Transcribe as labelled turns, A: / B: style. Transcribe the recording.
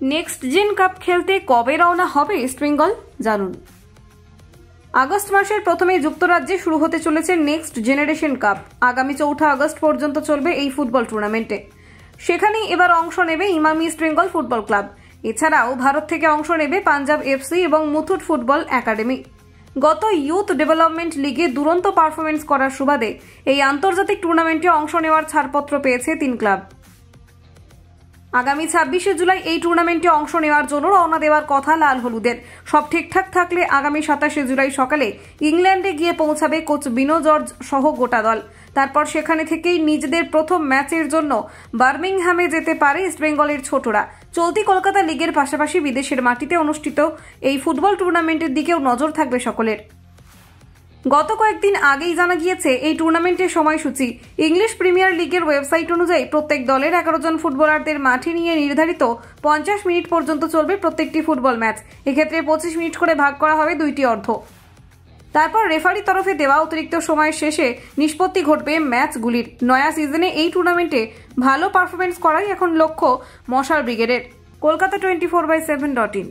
A: Next gen cup খেলতে কবে রওনা হবে ইস্টবেঙ্গল, জানুন। আগস্ট মাসের প্রথমেই যুক্তরাজ্যে শুরু হতে চলেছে নেক্সট জেনারেশন কাপ। আগামী 4 আগস্ট পর্যন্ত চলবে এই ফুটবল টুর্নামেন্টে। সেখানেই এবার অংশ নেবে ইমামি ইস্টবেঙ্গল ফুটবল ক্লাব। এছাড়াও ভারত থেকে অংশ নেবে পাঞ্জাব এফসি এবং মুথুট ফুটবল একাডেমি। গত ইউথ ডেভেলপমেন্ট লিগে দুরন্ত পারফরমেন্স করার সুবাদে এই আন্তর্জাতিক টুর্নামেন্টে অংশ নেওয়ার ছাড়পত্র পেয়েছে 3 ক্লাব। আগামী 26শে জুলাই এই টুর্নামেন্টে অংশ নেওয়ার জন্য রওনা দেওয়ার কথা লাল হলুদের। সব ঠিকঠাক থাকলে আগামী 27শে জুলাই সকালে ইংল্যান্ডে গিয়ে পৌঁছাবে কোচ বিনো জর্জ সহ গোটা দল। তারপর সেখানে থেকেই নিজেদের প্রথম ম্যাচের জন্য বার্মিংহামে যেতে পারে ইস্টবেঙ্গলের ছোটরা। চলতি কলকাতা লিগের পাশাপাশি বিদেশের মাটিতে অনুষ্ঠিত এই ফুটবল টুর্নামেন্টের দিকেও নজর থাকবে সকলের। গত কয়েকদিন আগেই জানা গিয়েছে এই টুর্নামেন্টের সময়সূচি। ইংলিশ প্রিমিয়ার লিগের ওয়েবসাইট অনুযায়ী প্রত্যেক দলের 11 জন ফুটবলারদের মাঠে নিয়ে নির্ধারিত 50 মিনিট পর্যন্ত চলবে প্রত্যেকটি ফুটবল ম্যাচ। এক্ষেত্রে 25 মিনিট করে ভাগ করা হবে 2টি অর্ধ। তারপর রেফারি তরফে দেওয়া অতিরিক্ত সময়ের শেষে নিষ্পত্তি ঘটবে ম্যাচগুলির। নয়া সিজনে এই টুর্নামেন্টে ভালো পারফরমেন্স করাই এখন লক্ষ্য মশাল ব্রিগেডের। কলকাতা 24/7.in।